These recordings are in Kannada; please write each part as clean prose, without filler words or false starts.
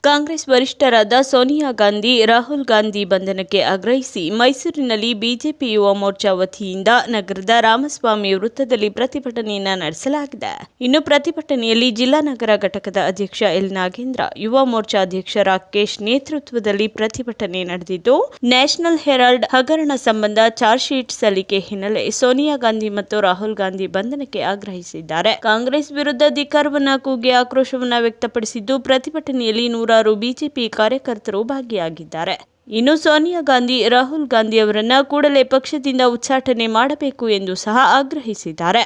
ಕಾಂಗ್ರೆಸ್ ವರಿಷ್ಠರಾದ ಸೋನಿಯಾ ಗಾಂಧಿ, ರಾಹುಲ್ ಗಾಂಧಿ ಬಂಧನಕ್ಕೆ ಆಗ್ರಹಿಸಿ ಮೈಸೂರಿನಲ್ಲಿ ಬಿಜೆಪಿ ಯುವ ಮೋರ್ಚಾ ವತಿಯಿಂದ ನಗರದ ರಾಮಸ್ವಾಮಿ ವೃತ್ತದಲ್ಲಿ ಪ್ರತಿಭಟನೆಯನ್ನು ನಡೆಸಲಾಗಿದೆ. ಇನ್ನು ಪ್ರತಿಭಟನೆಯಲ್ಲಿ ಜಿಲ್ಲಾ ನಗರ ಘಟಕದ ಅಧ್ಯಕ್ಷ ಎಲ್ ನಾಗೇಂದ್ರ, ಯುವ ಮೋರ್ಚಾ ಅಧ್ಯಕ್ಷ ರಾಕೇಶ್ ನೇತೃತ್ವದಲ್ಲಿ ಪ್ರತಿಭಟನೆ ನಡೆದಿದ್ದು, ನ್ಯಾಷನಲ್ ಹೆರಾಲ್ಡ್ ಹಗರಣ ಸಂಬಂಧ ಚಾರ್ಜ್ ಶೀಟ್ ಸಲ್ಲಿಕೆ ಹಿನ್ನೆಲೆ ಸೋನಿಯಾ ಗಾಂಧಿ ಮತ್ತು ರಾಹುಲ್ ಗಾಂಧಿ ಬಂಧನಕ್ಕೆ ಆಗ್ರಹಿಸಿದ್ದಾರೆ. ಕಾಂಗ್ರೆಸ್ ವಿರುದ್ಧ ಧಿಕ್ಕಾರವನ್ನ ಕೂಗಿ ಆಕ್ರೋಶವನ್ನ ವ್ಯಕ್ತಪಡಿಸಿದ್ದು, ಪ್ರತಿಭಟನೆಯಲ್ಲಿ ನೂರಾರು ಬಿಜೆಪಿ ಕಾರ್ಯಕರ್ತರು ಭಾಗಿಯಾಗಿದ್ದಾರೆ. ಇನ್ನು ಸೋನಿಯಾ ಗಾಂಧಿ, ರಾಹುಲ್ ಗಾಂಧಿ ಅವರನ್ನ ಕೂಡಲೇ ಪಕ್ಷದಿಂದ ಉಚ್ಚಾಟನೆ ಮಾಡಬೇಕು ಎಂದು ಸಹ ಆಗ್ರಹಿಸಿದ್ದಾರೆ.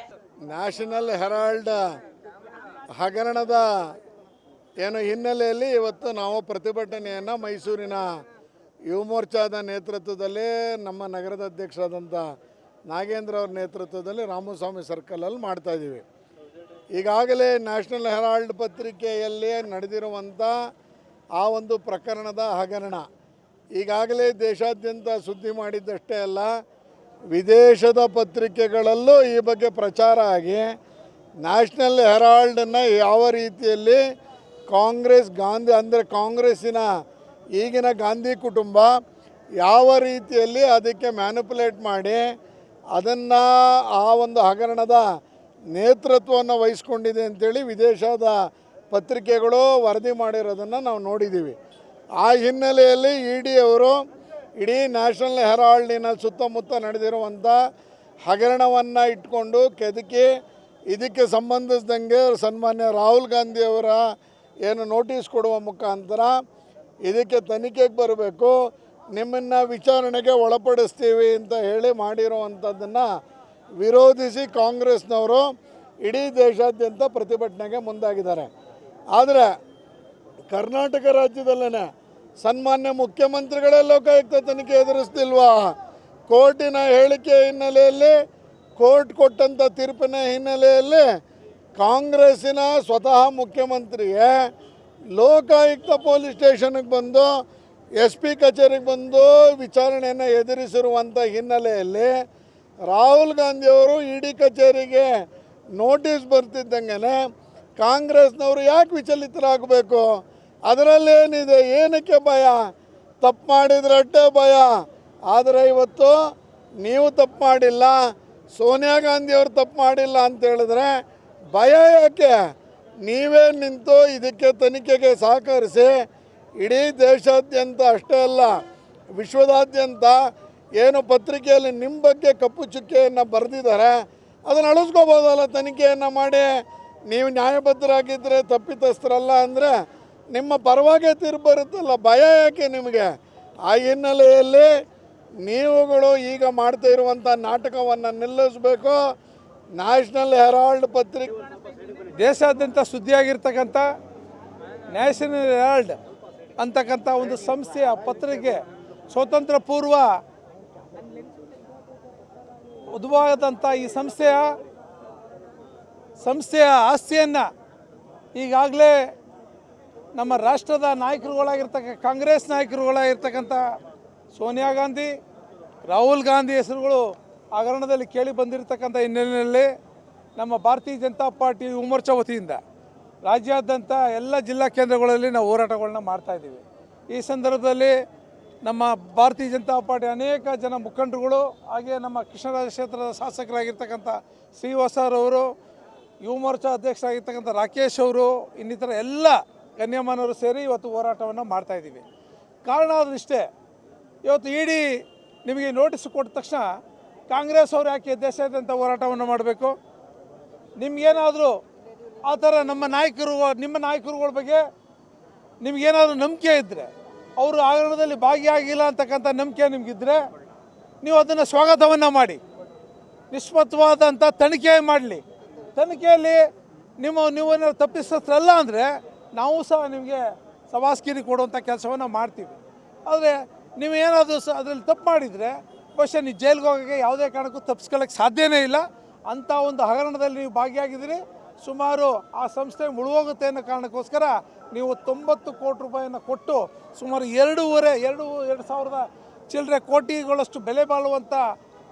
ನ್ಯಾಷನಲ್ ಹೆರಾಲ್ಡ್ ಹಗರಣದ ಹಿನ್ನೆಲೆಯಲ್ಲಿ ಇವತ್ತು ನಾವು ಪ್ರತಿಭಟನೆಯನ್ನು ಮೈಸೂರಿನ ಯುವ ಮೋರ್ಚಾದ ನೇತೃತ್ವದಲ್ಲಿ ನಮ್ಮ ನಗರದ ಅಧ್ಯಕ್ಷರಾದಂಥ ನಾಗೇಂದ್ರ ಅವರ ನೇತೃತ್ವದಲ್ಲಿ ರಾಮಸ್ವಾಮಿ ಸರ್ಕಲಲ್ಲಿ ಮಾಡ್ತಾಯಿದ್ದೀವಿ. ಈಗಾಗಲೇ ನ್ಯಾಷನಲ್ ಹೆರಾಲ್ಡ್ ಪತ್ರಿಕೆಯಲ್ಲಿ ನಡೆದಿರುವಂಥ ಆ ಒಂದು ಪ್ರಕರಣದ ಹಗರಣ ಈಗಾಗಲೇ ದೇಶಾದ್ಯಂತ ಸುದ್ದಿ ಮಾಡಿದ್ದಷ್ಟೇ ಅಲ್ಲ, ವಿದೇಶದ ಪತ್ರಿಕೆಗಳಲ್ಲೂ ಈ ಬಗ್ಗೆ ಪ್ರಚಾರ ಆಗಿ ನ್ಯಾಷನಲ್ ಹೆರಾಲ್ಡನ್ನು ಯಾವ ರೀತಿಯಲ್ಲಿ ಕಾಂಗ್ರೆಸ್ಸಿನ ಈಗಿನ ಗಾಂಧಿ ಕುಟುಂಬ ಯಾವ ರೀತಿಯಲ್ಲಿ ಅದಕ್ಕೆ ಮ್ಯಾನಿಪುಲೇಟ್ ಮಾಡಿ ಅದನ್ನು ಆ ಒಂದು ಹಗರಣದ ನೇತೃತ್ವವನ್ನು ವಹಿಸ್ಕೊಂಡಿದೆ ಅಂತೇಳಿ ವಿದೇಶದ ಪತ್ರಿಕೆಗಳು ವರದಿ ಮಾಡಿರೋದನ್ನು ನಾವು ನೋಡಿದ್ದೀವಿ. ಆ ಹಿನ್ನೆಲೆಯಲ್ಲಿ ಅವರು ಇಡೀ ನ್ಯಾಷನಲ್ ಹೆರಾಲ್ಡಿನ ಸುತ್ತಮುತ್ತ ನಡೆದಿರುವಂಥ ಹಗರಣವನ್ನು ಇಟ್ಕೊಂಡು ಕೆದಕಿ ಇದಕ್ಕೆ ಸಂಬಂಧಿಸಿದಂಗೆ ಸನ್ಮಾನ್ಯ ರಾಹುಲ್ ಗಾಂಧಿಯವರ ನೋಟಿಸ್ ಕೊಡುವ ಮುಖಾಂತರ ಇದಕ್ಕೆ ತನಿಖೆಗೆ ಬರಬೇಕು, ನಿಮ್ಮನ್ನು ವಿಚಾರಣೆಗೆ ಒಳಪಡಿಸ್ತೀವಿ ಅಂತ ಹೇಳಿ ಮಾಡಿರುವಂಥದ್ದನ್ನು ವಿರೋಧಿಸಿ ಕಾಂಗ್ರೆಸ್ನವರು ಇಡೀ ದೇಶಾದ್ಯಂತ ಪ್ರತಿಭಟನೆಗೆ ಮುಂದಾಗಿದ್ದಾರೆ. ಆದರೆ ಕರ್ನಾಟಕ ರಾಜ್ಯದಲ್ಲೇ ಸನ್ಮಾನ್ಯ ಮುಖ್ಯಮಂತ್ರಿಗಳೇ ಲೋಕಾಯುಕ್ತ ತನಿಖೆ ಎದುರಿಸ್ತಿಲ್ವಾ? ಕೋರ್ಟಿನ ಹೇಳಿಕೆ ಹಿನ್ನೆಲೆಯಲ್ಲಿ, ಕೋರ್ಟ್ ಕೊಟ್ಟಂಥ ತೀರ್ಪಿನ ಹಿನ್ನೆಲೆಯಲ್ಲಿ ಕಾಂಗ್ರೆಸ್ಸಿನ ಸ್ವತಃ ಮುಖ್ಯಮಂತ್ರಿಗೆ ಲೋಕಾಯುಕ್ತ ಪೊಲೀಸ್ ಸ್ಟೇಷನ್ಗೆ ಬಂದು SP ಕಚೇರಿಗೆ ಬಂದು ವಿಚಾರಣೆಯನ್ನು ಎದುರಿಸಿರುವಂಥ ಹಿನ್ನೆಲೆಯಲ್ಲಿ ರಾಹುಲ್ ಗಾಂಧಿಯವರು ED ಕಚೇರಿಗೆ ನೋಟಿಸ್ ಬರ್ತಿದ್ದಂಗೆ ಕಾಂಗ್ರೆಸ್ನವರು ಯಾಕೆ ವಿಚಲಿತರಾಗಬೇಕು? ಅದರಲ್ಲೇನಿದೆ? ಏನಕ್ಕೆ ಭಯ? ತಪ್ಪು ಮಾಡಿದ್ರಟ್ಟೆ ಭಯ. ಆದರೆ ಇವತ್ತು ನೀವು ತಪ್ಪು ಮಾಡಿಲ್ಲ, ಸೋನಿಯಾ ಗಾಂಧಿಯವರು ತಪ್ಪು ಮಾಡಿಲ್ಲ ಅಂತ ಹೇಳಿದ್ರೆ ಭಯ ಯಾಕೆ? ನೀವೇ ನಿಂತು ಇದಕ್ಕೆ ತನಿಖೆಗೆ ಸಹಕರಿಸಿ ಇಡೀ ದೇಶಾದ್ಯಂತ ಅಷ್ಟೇ ಅಲ್ಲ, ವಿಶ್ವದಾದ್ಯಂತ ಪತ್ರಿಕೆಯಲ್ಲಿ ನಿಮ್ಮ ಬಗ್ಗೆ ಕಪ್ಪು ಚುಕ್ಕೆಯನ್ನು ಬರೆದಿದ್ದಾರೆ, ಅದನ್ನು ಅಳಿಸ್ಕೋಬೋದಲ್ಲ? ತನಿಖೆಯನ್ನು ಮಾಡಿ ನೀವು ನ್ಯಾಯಬದ್ಧರಾಗಿದ್ದರೆ, ತಪ್ಪಿತಸ್ಥರಲ್ಲ ಅಂದರೆ ನಿಮ್ಮ ಪರವಾಗೇ ತೀರ್ಪು ಬರುತ್ತಲ್ಲ, ಭಯ ಯಾಕೆ ನಿಮಗೆ? ಆ ಹಿನ್ನೆಲೆಯಲ್ಲಿ ನೀವುಗಳು ಈಗ ಮಾಡ್ತಾ ಇರುವಂಥ ನಾಟಕವನ್ನು ನಿಲ್ಲಿಸಬೇಕು. ನ್ಯಾಷನಲ್ ಹೆರಾಲ್ಡ್ ಪತ್ರಿಕೆ ದೇಶಾದ್ಯಂತ ಸುದ್ದಿಯಾಗಿರ್ತಕ್ಕಂಥ ನ್ಯಾಷನಲ್ ಹೆರಾಲ್ಡ್ ಅಂತಕ್ಕಂಥ ಒಂದು ಸಂಸ್ಥೆಯ ಪತ್ರಿಕೆ ಸ್ವಾತಂತ್ರ್ಯ ಪೂರ್ವ ಉದ್ಭವವಾದಂಥ ಈ ಸಂಸ್ಥೆಯ ಆಸ್ತಿಯನ್ನು ಈಗಾಗಲೇ ನಮ್ಮ ರಾಷ್ಟ್ರದ ಕಾಂಗ್ರೆಸ್ ನಾಯಕರುಗಳಾಗಿರ್ತಕ್ಕಂಥ ಸೋನಿಯಾ ಗಾಂಧಿ, ರಾಹುಲ್ ಗಾಂಧಿ ಹೆಸರುಗಳು ಹಗರಣದಲ್ಲಿ ಕೇಳಿ ಬಂದಿರತಕ್ಕಂಥ ಹಿನ್ನೆಲೆಯಲ್ಲಿ ನಮ್ಮ ಭಾರತೀಯ ಜನತಾ ಪಾರ್ಟಿ ಯುವ ಮೋರ್ಚಾ ವತಿಯಿಂದ ರಾಜ್ಯಾದ್ಯಂತ ಎಲ್ಲ ಜಿಲ್ಲಾ ಕೇಂದ್ರಗಳಲ್ಲಿ ನಾವು ಹೋರಾಟಗಳನ್ನ ಮಾಡ್ತಾಯಿದ್ದೀವಿ. ಈ ಸಂದರ್ಭದಲ್ಲಿ ನಮ್ಮ ಭಾರತೀಯ ಜನತಾ ಪಾರ್ಟಿ ಅನೇಕ ಜನ ಮುಖಂಡರುಗಳು, ಹಾಗೆ ನಮ್ಮ ಕೃಷ್ಣರಾಜ ಕ್ಷೇತ್ರದ ಶಾಸಕರಾಗಿರ್ತಕ್ಕಂಥ ಶ್ರೀವಾಸರವರು, ಯುವ ಮೋರ್ಚಾ ಅಧ್ಯಕ್ಷರಾಗಿರ್ತಕ್ಕಂಥ ರಾಕೇಶ್ ಅವರು, ಇನ್ನಿತರ ಎಲ್ಲ ಗಣ್ಯಮಾನವರು ಸೇರಿ ಇವತ್ತು ಹೋರಾಟವನ್ನು ಮಾಡ್ತಾಯಿದ್ದೀವಿ. ಕಾರಣ ಅದರಿಷ್ಟೇ, ಇವತ್ತು ED ನಿಮಗೆ ನೋಟಿಸ್ ಕೊಟ್ಟ ತಕ್ಷಣ ಕಾಂಗ್ರೆಸ್ ಅವರು ಯಾಕೆ ದೇಶಾದ್ಯಂತ ಹೋರಾಟವನ್ನು ಮಾಡಬೇಕು? ನಿಮಗೇನಾದರೂ ಆ ಥರ ನಿಮ್ಮ ನಾಯಕರುಗಳ ಬಗ್ಗೆ ನಿಮಗೇನಾದರೂ ನಂಬಿಕೆ ಇದ್ದರೆ, ಅವರು ಹಗರಣದಲ್ಲಿ ಭಾಗಿಯಾಗಿಲ್ಲ ಅಂತಕ್ಕಂಥ ನಂಬಿಕೆ ನಿಮಗಿದ್ದರೆ ನೀವು ಅದನ್ನು ಸ್ವಾಗತವನ್ನು ಮಾಡಿ, ನಿಷ್ಪಕ್ಷಪಾತವಾದಂಥ ತನಿಖೆ ಮಾಡಲಿ. ತನಿಖೆಯಲ್ಲಿ ನೀವೇನಾದ್ರು ತಪ್ಪಿಸ್ತರಲ್ಲ ಅಂದರೆ ನಾವು ಸಹ ನಿಮಗೆ ಸವಾಸ್ಕಿರಿ ಕೊಡುವಂಥ ಕೆಲಸವನ್ನು ಮಾಡ್ತೀವಿ. ಆದರೆ ನೀವೇನಾದರೂ ಅದರಲ್ಲಿ ತಪ್ಪು ಮಾಡಿದರೆ ಬಹುಶಃ ನೀವು ಜೈಲಿಗೆ ಹೋಗೋಕ್ಕೆ ಯಾವುದೇ ಕಾರಣಕ್ಕೂ ತಪ್ಪಿಸ್ಕೊಳ್ಳೋಕ್ಕೆ ಸಾಧ್ಯನೇ ಇಲ್ಲ. ಅಂಥ ಒಂದು ಹಗರಣದಲ್ಲಿ ನೀವು ಭಾಗಿಯಾಗಿದ್ದೀರಿ. ಸುಮಾರು ಆ ಸಂಸ್ಥೆ ಮುಳುಗೋಗುತ್ತೆ ಅನ್ನೋ ಕಾರಣಕ್ಕೋಸ್ಕರ ನೀವು 90 ಕೋಟಿ ರೂಪಾಯಿಯನ್ನು ಕೊಟ್ಟು ಸುಮಾರು 2,500 ಚಿಲ್ಲರೆ ಕೋಟಿಗಳಷ್ಟು ಬೆಲೆ ಬಾಳುವಂಥ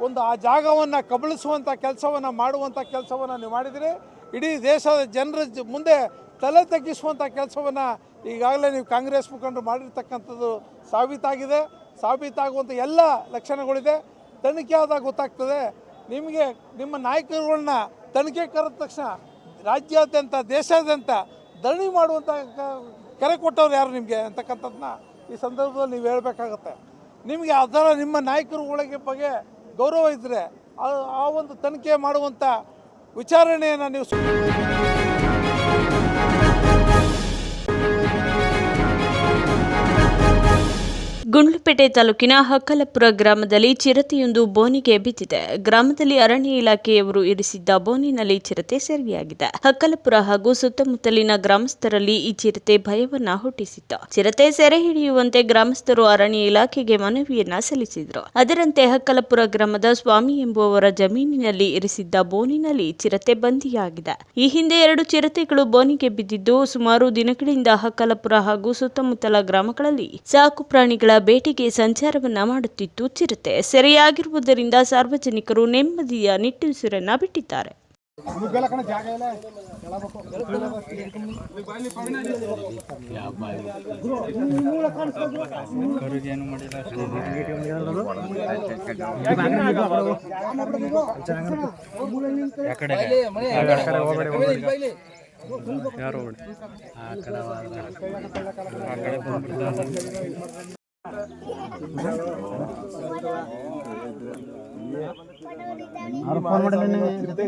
ಒಂದು ಆ ಜಾಗವನ್ನು ಕಬಳಿಸುವಂಥ ಕೆಲಸವನ್ನು ಮಾಡುವಂಥ ಕೆಲಸವನ್ನು ನೀವು ಮಾಡಿದಿರಿ. ಇಡೀ ದೇಶದ ಜನರ ಮುಂದೆ ತಲೆ ತಗ್ಗಿಸುವಂಥ ಕೆಲಸವನ್ನು ಈಗಾಗಲೇ ನೀವು ಕಾಂಗ್ರೆಸ್ ಮುಖಂಡರು ಮಾಡಿರ್ತಕ್ಕಂಥದ್ದು ಸಾಬೀತಾಗುವಂಥ ಎಲ್ಲ ಲಕ್ಷಣಗಳಿದೆ. ತನಿಖೆ ಆದಾಗ ಗೊತ್ತಾಗ್ತದೆ ನಿಮಗೆ. ನಿಮ್ಮ ನಾಯಕರುಗಳನ್ನ ತನಿಖೆ ಕರೆದ ತಕ್ಷಣ ರಾಜ್ಯಾದ್ಯಂತ ದೇಶಾದ್ಯಂತ ಧರಣಿ ಮಾಡುವಂಥ ಕರೆ ಕೊಟ್ಟವ್ರು ಯಾರು ನಿಮಗೆ ಅಂತಕ್ಕಂಥದ್ದನ್ನ ಈ ಸಂದರ್ಭದಲ್ಲಿ ನೀವು ಹೇಳಬೇಕಾಗತ್ತೆ. ನಿಮಗೆ ಅದರ ನಿಮ್ಮ ನಾಯಕರುಗಳಿಗೆ ಬಗ್ಗೆ ಗೌರವ ಇದ್ದರೆ ಆ ಒಂದು ತನಿಖೆ ಮಾಡುವಂಥ ವಿಚಾರಣೆಯನ್ನು ನೀವು ಗುಂಡ್ಲುಪೇಟೆ ತಾಲೂಕಿನ ಹಕ್ಕಲಪುರ ಗ್ರಾಮದಲ್ಲಿ ಚಿರತೆಯೊಂದು ಬೋನಿಗೆ ಬಿದ್ದಿದೆ. ಗ್ರಾಮದಲ್ಲಿ ಅರಣ್ಯ ಇಲಾಖೆಯವರು ಇರಿಸಿದ್ದ ಬೋನಿನಲ್ಲಿ ಚಿರತೆ ಸೆರೆಯಾಗಿದೆ. ಹಕ್ಕಲಪುರ ಹಾಗೂ ಸುತ್ತಮುತ್ತಲಿನ ಗ್ರಾಮಸ್ಥರಲ್ಲಿ ಈ ಚಿರತೆ ಭಯವನ್ನ ಹುಟ್ಟಿಸಿತ್ತು. ಚಿರತೆ ಸೆರೆ ಹಿಡಿಯುವಂತೆ ಗ್ರಾಮಸ್ಥರು ಅರಣ್ಯ ಇಲಾಖೆಗೆ ಮನವಿಯನ್ನ ಸಲ್ಲಿಸಿದ್ರು. ಅದರಂತೆ ಹಕ್ಕಲಪುರ ಗ್ರಾಮದ ಸ್ವಾಮಿ ಎಂಬುವವರ ಜಮೀನಿನಲ್ಲಿ ಇರಿಸಿದ್ದ ಬೋನಿನಲ್ಲಿ ಚಿರತೆ ಬಂಧಿಯಾಗಿದೆ. ಈ ಹಿಂದೆ 2 ಚಿರತೆಗಳು ಬೋನಿಗೆ ಬಿದ್ದಿದ್ದು ಸುಮಾರು ದಿನಗಳಿಂದ ಹಕ್ಕಲಪುರ ಹಾಗೂ ಸುತ್ತಮುತ್ತಲ ಗ್ರಾಮಗಳಲ್ಲಿ ಸಾಕು ಪ್ರಾಣಿಗಳ ಬೇಟೆಗೆ ಸಂಚಾರವನ್ನ ಮಾಡುತ್ತಿತ್ತು. ಚಿರತೆ ಸೆರೆಯಾಗಿರುವುದರಿಂದ ಸಾರ್ವಜನಿಕರು ನೆಮ್ಮದಿಯ ನಿಟ್ಟುಸಿರನ್ನ ಬಿಟ್ಟಿದ್ದಾರೆ.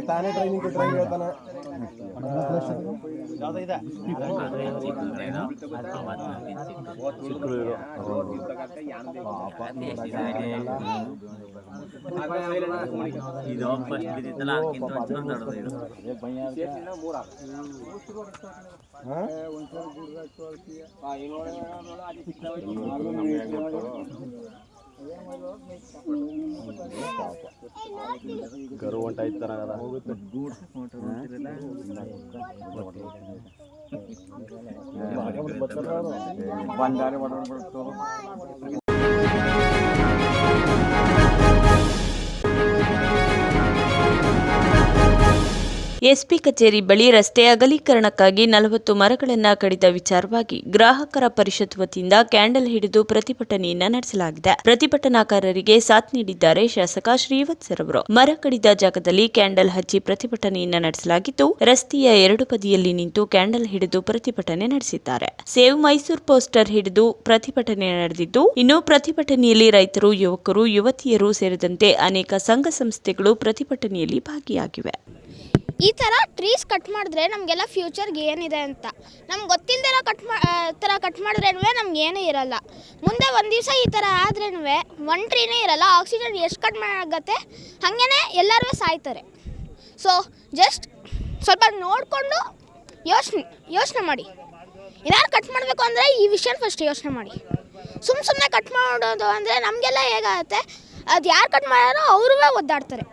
ತಾನೇ ಟ್ರೈನಿಂಗ್ ಹೇಳ್ತಾನೆ. ಗರು ಹೊಂಟಾಯ್ತಾರ ಬಂಡಾರೆ ಎಸ್ಪಿ ಕಚೇರಿ ಬಳಿ ರಸ್ತೆ ಅಗಲೀಕರಣಕ್ಕಾಗಿ 40 ಮರಗಳನ್ನು ಕಡಿದ ವಿಚಾರವಾಗಿ ಗ್ರಾಹಕರ ಪರಿಷತ್ ವತಿಯಿಂದ ಕ್ಯಾಂಡಲ್ ಹಿಡಿದು ಪ್ರತಿಭಟನೆಯನ್ನ ನಡೆಸಲಾಗಿದೆ. ಪ್ರತಿಭಟನಾಕಾರರಿಗೆ ಸಾಥ್ ನೀಡಿದ್ದಾರೆ ಶಾಸಕ ಶ್ರೀವತ್ಸರವರು. ಮರ ಕಡಿದ ಜಾಗದಲ್ಲಿ ಕ್ಯಾಂಡಲ್ ಹಚ್ಚಿ ಪ್ರತಿಭಟನೆಯನ್ನ ನಡೆಸಲಾಗಿದ್ದು, ರಸ್ತೆಯ 2 ಬದಿಯಲ್ಲಿ ನಿಂತು ಕ್ಯಾಂಡಲ್ ಹಿಡಿದು ಪ್ರತಿಭಟನೆ ನಡೆಸಿದ್ದಾರೆ. ಸೇವ್ ಮೈಸೂರು ಪೋಸ್ಟರ್ ಹಿಡಿದು ಪ್ರತಿಭಟನೆ ನಡೆದಿದ್ದು, ಇನ್ನು ಪ್ರತಿಭಟನೆಯಲ್ಲಿ ರೈತರು, ಯುವಕರು, ಯುವತಿಯರು ಸೇರಿದಂತೆ ಅನೇಕ ಸಂಘ ಸಂಸ್ಥೆಗಳು ಪ್ರತಿಭಟನೆಯಲ್ಲಿ ಭಾಗಿಯಾಗಿವೆ. ಈ ಥರ ಟ್ರೀಸ್ ಕಟ್ ಮಾಡಿದ್ರೆ ನಮಗೆಲ್ಲ ಫ್ಯೂಚರ್ಗೆ ಏನಿದೆ ಅಂತ ನಮ್ಗೆ ಗೊತ್ತಿಲ್ಲದೆ ಕಟ್ ಮಾಡಿದ್ರೇನು ನಮ್ಗೆ ಏನೂ ಇರಲ್ಲ. ಮುಂದೆ ಒಂದು ದಿವಸ ಈ ಥರ ಆದ್ರೇನು ಒಂದು ಟ್ರೀನೇ ಇರಲ್ಲ. ಆಕ್ಸಿಜನ್ ಎಷ್ಟು ಕಡಿಮೆ ಆಗುತ್ತೆ ಹಾಗೇ ಎಲ್ಲರೂ ಸಾಯ್ತಾರೆ. ಸೊ ಜಸ್ಟ್ ಸ್ವಲ್ಪ ನೋಡಿಕೊಂಡು ಯೋಚನೆ ಮಾಡಿ. ಏನಾದ್ರು ಕಟ್ ಮಾಡಬೇಕು ಅಂದರೆ ಈ ವಿಷಯ ಫಸ್ಟ್ ಯೋಚನೆ ಮಾಡಿ. ಸುಮ್ಮನೆ ಕಟ್ ಮಾಡೋದು ಅಂದರೆ ನಮಗೆಲ್ಲ ಹೇಗಾಗುತ್ತೆ, ಅದು ಯಾರು ಕಟ್ ಮಾಡ್ಯಾರೋ ಅವರೂ ಒದ್ದಾಡ್ತಾರೆ.